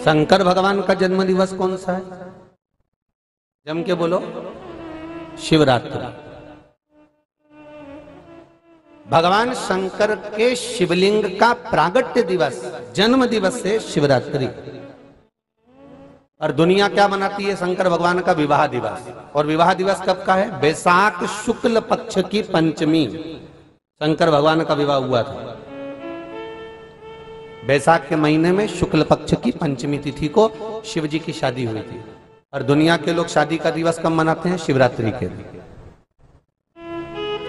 शंकर भगवान का जन्म दिवस कौन सा है? जम के बोलो। शिवरात्रि। भगवान शंकर के शिवलिंग का प्रागट्य दिवस, जन्म दिवस है शिवरात्रि। और दुनिया क्या मनाती है? शंकर भगवान का विवाह दिवस। और विवाह दिवस कब का है? बैसाख शुक्ल पक्ष की पंचमी शंकर भगवान का विवाह हुआ था। बैसाख के महीने में शुक्ल पक्ष की पंचमी तिथि को शिव जी की शादी हुई थी। और दुनिया के लोग शादी का दिवस कब मनाते हैं? शिवरात्रि के दिन।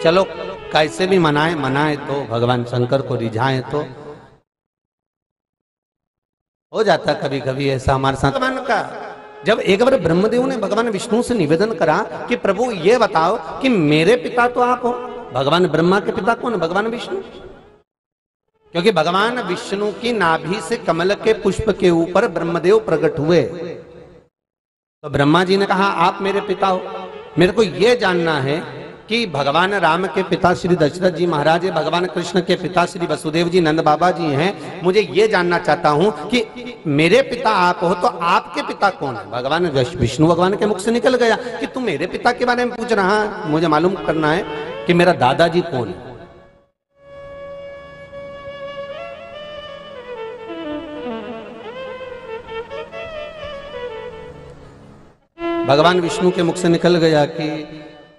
चलो कैसे भी मनाए तो भगवान शंकर को रिझाएं तो हो जाता कभी कभी ऐसा हमारे साथ। भगवान का जब एक बार ब्रह्मदेव ने भगवान विष्णु से निवेदन करा कि प्रभु ये बताओ कि मेरे पिता तो आप हो। भगवान ब्रह्मा के पिता कौन? भगवान विष्णु। क्योंकि भगवान विष्णु की नाभि से कमल के पुष्प के ऊपर ब्रह्मदेव प्रकट हुए। तो ब्रह्मा जी ने कहा आप मेरे पिता हो। मेरे को यह जानना है कि भगवान राम के पिता श्री दशरथ जी महाराज है, भगवान कृष्ण के पिता श्री वसुदेव जी नंद बाबा जी हैं। मुझे ये जानना चाहता हूं कि मेरे पिता आप हो तो आपके पिता कौन है? भगवान विष्णु भगवान के मुख से निकल गया कि तू मेरे पिता के बारे में पूछ रहा है। मुझे मालूम करना है कि मेरा दादाजी कौन है। भगवान विष्णु के मुख से निकल गया कि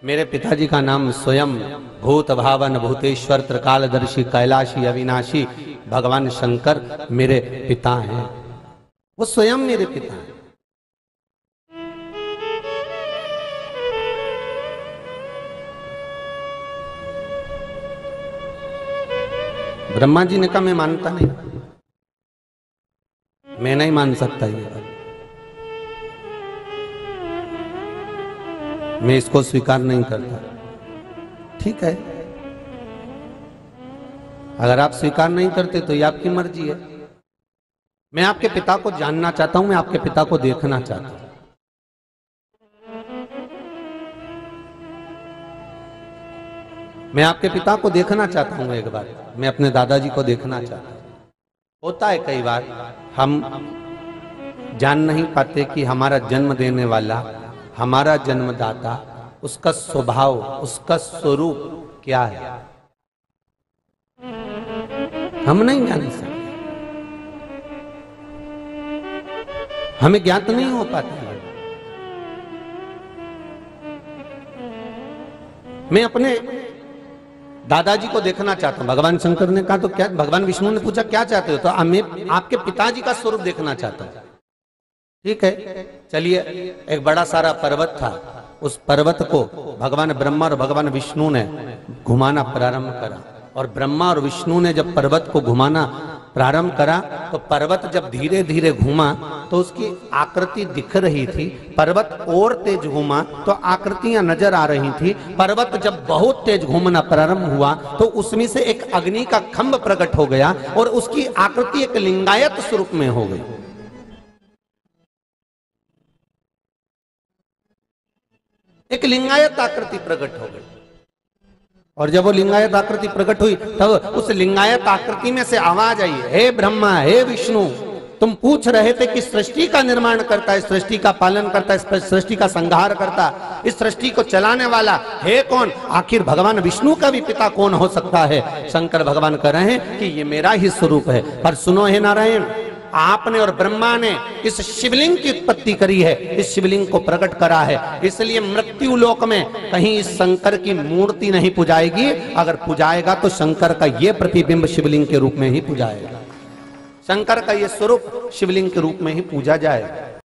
मेरे पिताजी का नाम स्वयं भूत भावन भूतेश्वर त्रिकालदर्शी कैलाशी अविनाशी भगवान शंकर मेरे पिता हैं। वो स्वयं मेरे पिता हैं। ब्रह्मा जी ने कहा मैं मानता नहीं, मैं नहीं मान सकता ये बात, मैं इसको स्वीकार नहीं करता। ठीक है, अगर आप स्वीकार नहीं करते तो ये आपकी मर्जी है। मैं आपके पिता को जानना चाहता हूं, मैं आपके पिता को देखना चाहता हूं। मैं आपके पिता को देखना चाहता हूं एक बार, मैं अपने दादाजी को देखना चाहता हूं। होता है कई बार हम जान नहीं पाते कि हमारा जन्म देने वाला, हमारा जन्मदाता, उसका स्वभाव, उसका स्वरूप क्या है, हम नहीं जान सकते, हमें ज्ञात नहीं हो पाता है। मैं अपने दादाजी को देखना चाहता हूं। भगवान शंकर ने कहा तो क्या? भगवान विष्णु ने पूछा क्या चाहते हो? तो मैं आपके पिताजी का स्वरूप देखना चाहता हूं। ठीक है, चलिए। एक बड़ा सारा पर्वत था, उस पर्वत को भगवान ब्रह्मा और भगवान विष्णु ने घुमाना प्रारंभ करा। और ब्रह्मा और विष्णु ने जब पर्वत को घुमाना प्रारंभ करा तो पर्वत जब धीरे धीरे घूमा तो उसकी आकृति दिख रही थी। पर्वत और तेज घूमा तो आकृतियां नजर आ रही थी। पर्वत जब बहुत तेज घूमना प्रारंभ हुआ तो उसमें से एक अग्नि का खंभ प्रकट हो गया और उसकी आकृति एक लिंगायत स्वरूप में हो गई। एक लिंगायत आकृति प्रकट हो गई। और जब वो लिंगायत आकृति प्रकट हुई तब उस लिंगायत आकृति में से आवाज आई, हे ब्रह्मा, हे विष्णु, तुम पूछ रहे थे कि सृष्टि का निर्माण करता है, सृष्टि का पालन करता है, सृष्टि का संहार करता, इस सृष्टि को चलाने वाला है कौन? आखिर भगवान विष्णु का भी पिता कौन हो सकता है? शंकर भगवान कह रहे हैं कि ये मेरा ही स्वरूप है। पर सुनो हे नारायण, आपने और ब्रह्मा ने इस शिवलिंग की उत्पत्ति करी है, इस शिवलिंग को प्रकट करा है, इसलिए मृत्यु लोक में कहीं इस शंकर की मूर्ति नहीं पुजाएगी। अगर पुजाएगा तो शंकर का ये प्रतिबिंब शिवलिंग के रूप में ही पुजाएगा, शंकर का ये स्वरूप शिवलिंग के रूप में ही पूजा जाएगा।